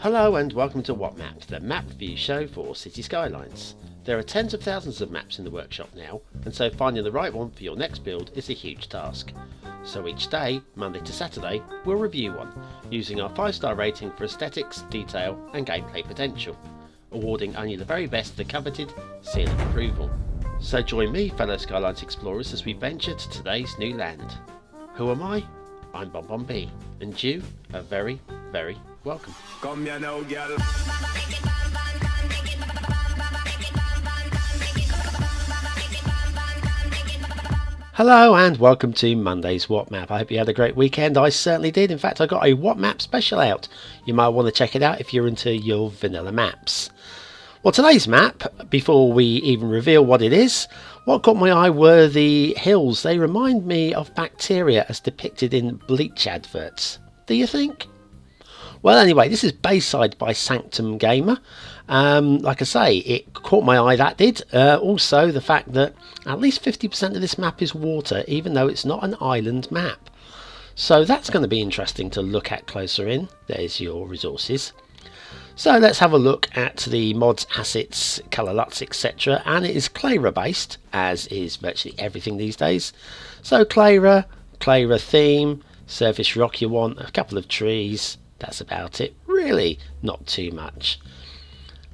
Hello and welcome to What Map, the map review show for City Skylines. There are tens of thousands of maps in the workshop now, and so finding the right one for your next build is a huge task. So each day, Monday to Saturday, we'll review one, using our 5-star rating for aesthetics, detail and gameplay potential, awarding only the very best the coveted seal of approval. So join me, fellow Skylines explorers, as we venture to today's new land. Who am I? I'm BonBonB, and you are very, very welcome. Come here now, girl. Hello and welcome to Monday's What Map. I hope you had a great weekend. I certainly did. In fact, I got a What Map special out. You might want to check it out if you're into your vanilla maps. Well, today's map, before we even reveal what it is, what caught my eye were the hills. They remind me of bacteria as depicted in bleach adverts. Do you think? Well, anyway, this is Bayside by Sanctum Gamer. Like I say, it caught my eye, that did. Also, the fact that at least 50% of this map is water, even though it's not an island map. So that's going to be interesting to look at closer in. There's your resources. So let's have a look at the mods, assets, colour LUTs, etc. And it is Clayra based, as is virtually everything these days. So Clayra theme, surface rock you want, a couple of trees. That's about it. Really not too much.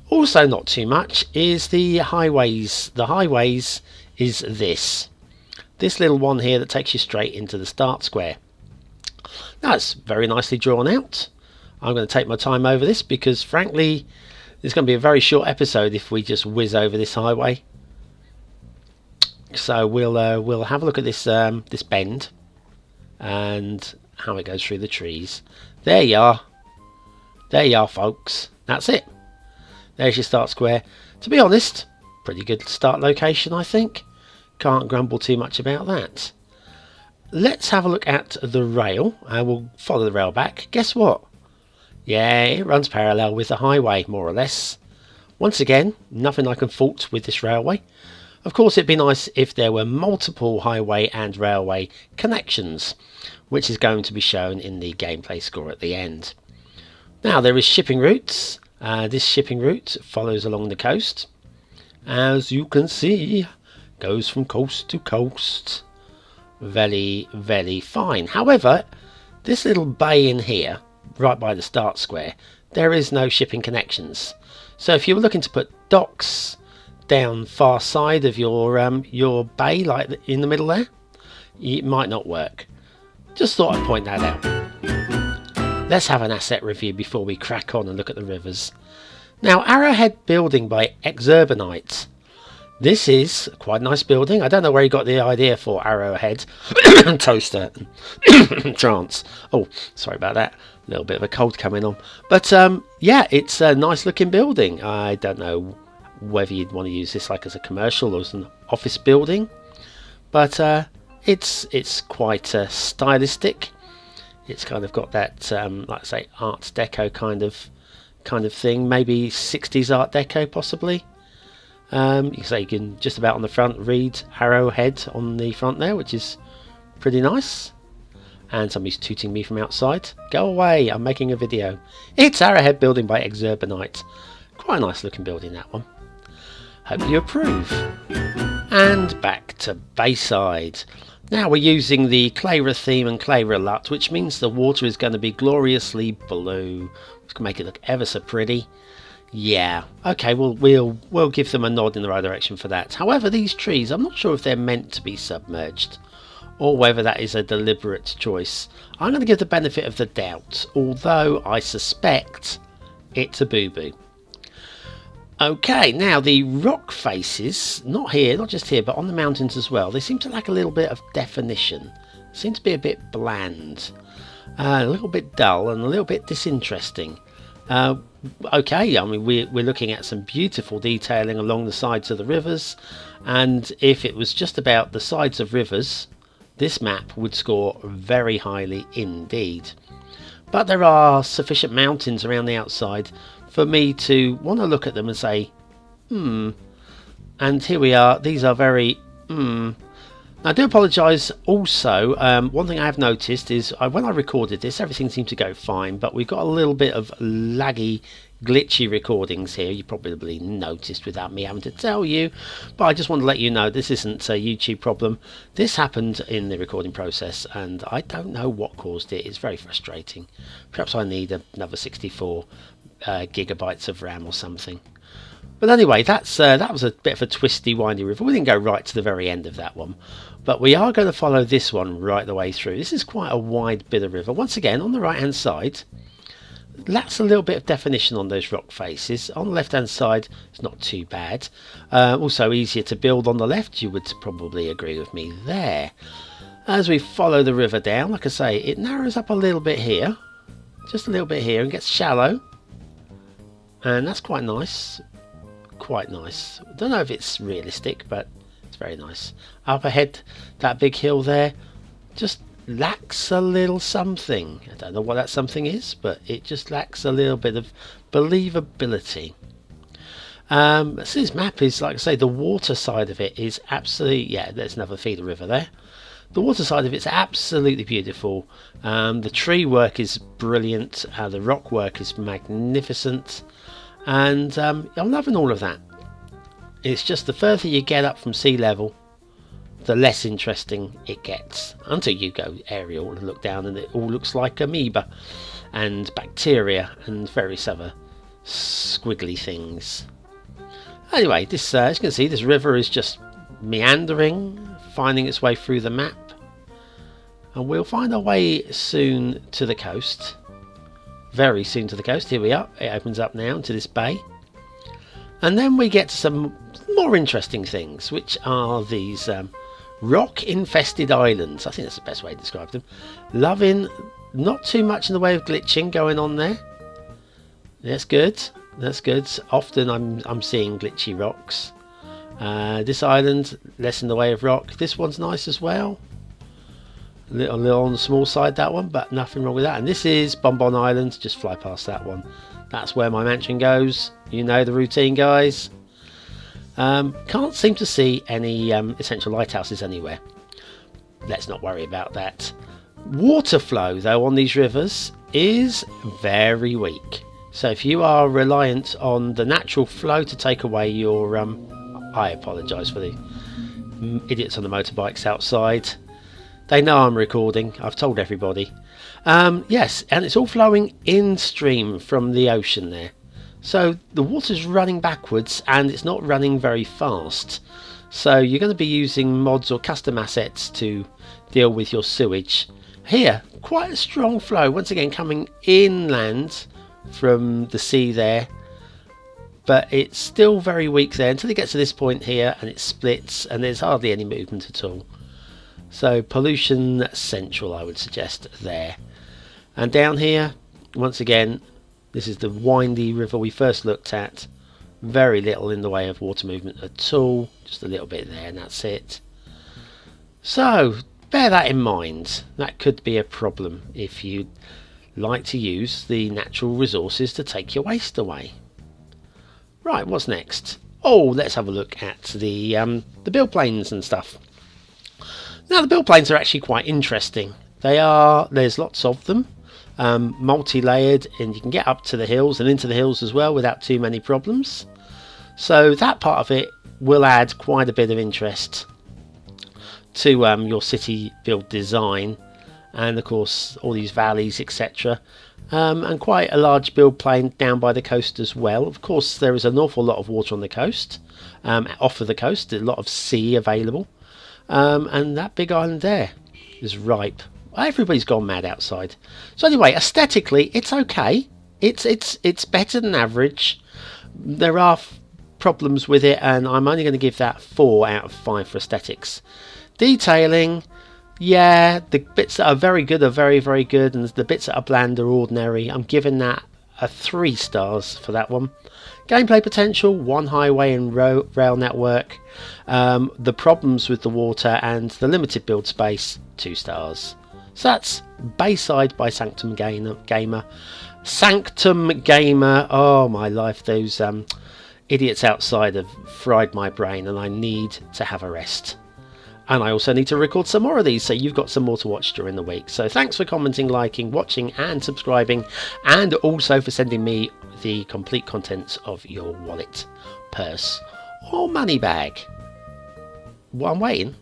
Also not too much is the highways. The highways is this little one here that takes you straight into the start square. Now it's very nicely drawn out. I'm going to take my time over this because frankly it's going to be a very short episode if we just whiz over this highway. So we'll have a look at this this bend and how it goes through the trees. There you are. There you are, folks. That's it. There's your start square. To be honest, pretty good start location, I think. Can't grumble too much about that. Let's have a look at the rail. We'll follow the rail back. Guess what? Yeah, it runs parallel with the highway, more or less. Once again, nothing I can fault with this railway. Of course, it'd be nice if there were multiple highway and railway connections, which is going to be shown in the gameplay score at the end. Now, there is shipping routes. This shipping route follows along the coast. As you can see, goes from coast to coast. Very, very fine. However, this little bay in here, right by the start square, there is no shipping connections. So if you were looking to put docks down far side of your bay, like in the middle there, it might not work. Just thought I'd point that out. Let's have an asset review before we crack on and look at the rivers. Now, Arrowhead building by Exurbanite. This is quite a nice building. I don't know where he got the idea for Arrowhead. Toaster. Trance. Oh, sorry about that. A little bit of a cold coming on. But yeah, it's a nice looking building. I don't know whether you'd want to use this like as a commercial or as an office building. But it's quite stylistic. It's kind of got that, like I say, Art Deco kind of thing. Maybe 60s Art Deco, possibly. You can just about on the front read Arrowhead on the front there, which is pretty nice. And somebody's tooting me from outside. Go away, I'm making a video. It's Arrowhead building by Exurbanite. Quite a nice looking building, that one. Hope you approve. And back to Bayside. Now we're using the Clayra theme and Clayra LUT, which means the water is going to be gloriously blue. It's going to make it look ever so pretty. Yeah, okay, we'll give them a nod in the right direction for that. However, these trees, I'm not sure if they're meant to be submerged or whether that is a deliberate choice. I'm going to give the benefit of the doubt, although I suspect it's a boo-boo. Okay, now the rock faces, not just here, but on the mountains as well, they seem to lack a little bit of definition. Seem to be a bit bland, a little bit dull and a little bit disinteresting. Okay, I mean, we're looking at some beautiful detailing along the sides of the rivers, and if it was just about the sides of rivers, this map would score very highly indeed. But there are sufficient mountains around the outside for me to want to look at them and say, and here we are. These are very, Now, I do apologise also, one thing I have noticed is when I recorded this, everything seemed to go fine, but we've got a little bit of laggy, glitchy recordings here. You probably noticed without me having to tell you, but I just want to let you know this isn't a YouTube problem. This happened in the recording process, and I don't know what caused it. It's very frustrating. Perhaps I need another 64 gigabytes of RAM or something. But anyway, that was a bit of a twisty, windy river. We didn't go right to the very end of that one, but we are going to follow this one right the way through. This is quite a wide bit of river. Once again, on the right hand side, that's a little bit of definition on those rock faces. On the left hand side, it's not too bad. Also easier to build on the left, you would probably agree with me there. As we follow the river down, like I say, it narrows up a little bit here, just a little bit here, and gets shallow, and that's quite nice. Quite nice. I don't know if it's realistic, but it's very nice. Up ahead, that big hill there just lacks a little something. I don't know what that something is, but it just lacks a little bit of believability. So this map is, like I say, the water side of it is absolutely, yeah, there's another feeder river there. The water side of it's absolutely beautiful. The tree work is brilliant. The rock work is magnificent. And I'm loving all of that. It's just the further you get up from sea level, the less interesting it gets. Until you go aerial and look down and it all looks like amoeba and bacteria and various other squiggly things. Anyway, this, as you can see, this river is just meandering, finding its way through the map. And we'll find our way soon to the coast. Very soon to the coast. Here we are. It opens up now into this bay, and then we get to some more interesting things, which are these rock infested islands. I think that's the best way to describe them. Loving, not too much in the way of glitching going on there. That's good, that's good. Often I'm seeing glitchy rocks. This island, less in the way of rock. This one's nice as well. A little on the small side, that one, but nothing wrong with that. And this is BonBonB Island. Just fly past that one. That's where my mansion goes. You know the routine, guys. Can't seem to see any essential lighthouses anywhere. Let's not worry about that. Water flow, though, on these rivers is very weak. So if you are reliant on the natural flow to take away your... I apologise for the idiots on the motorbikes outside. They know I'm recording. I've told everybody. Yes, and it's all flowing in stream from the ocean there. So the water's running backwards and it's not running very fast. So you're going to be using mods or custom assets to deal with your sewage. Here, quite a strong flow. Once again, coming inland from the sea there. But it's still very weak there until it gets to this point here and it splits and there's hardly any movement at all. So pollution central, I would suggest there. And down here, once again, this is the windy river we first looked at. Very little in the way of water movement at all. Just a little bit there and that's it. So bear that in mind. That could be a problem if you like to use the natural resources to take your waste away. Right, what's next? Oh, let's have a look at the build planes and stuff. Now the build planes are actually quite interesting. There's lots of them, multi-layered, and you can get up to the hills and into the hills as well without too many problems. So that part of it will add quite a bit of interest to your city build design, and of course all these valleys, etc. And quite a large build plane down by the coast as well. Of course there is an awful lot of water on the coast, off of the coast, a lot of sea available. And that big island there is ripe. Everybody's gone mad outside. So anyway, aesthetically, it's okay. It's better than average. There are problems with it, and I'm only going to give that 4 out of 5 for aesthetics. Detailing, yeah, the bits that are very good are very, very good, and the bits that are bland are ordinary. I'm giving that a 3 stars for that one. Gameplay potential, 1 highway and rail network. The problems with the water and the limited build space, 2 stars. So that's Bayside by Sanctum Gamer. Sanctum Gamer, oh my life, those idiots outside have fried my brain and I need to have a rest. And I also need to record some more of these, so you've got some more to watch during the week. So thanks for commenting, liking, watching and subscribing, and also for sending me the complete contents of your wallet, purse or money bag. Well, I'm waiting.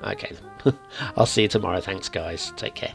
Okay, I'll see you tomorrow. Thanks guys, take care.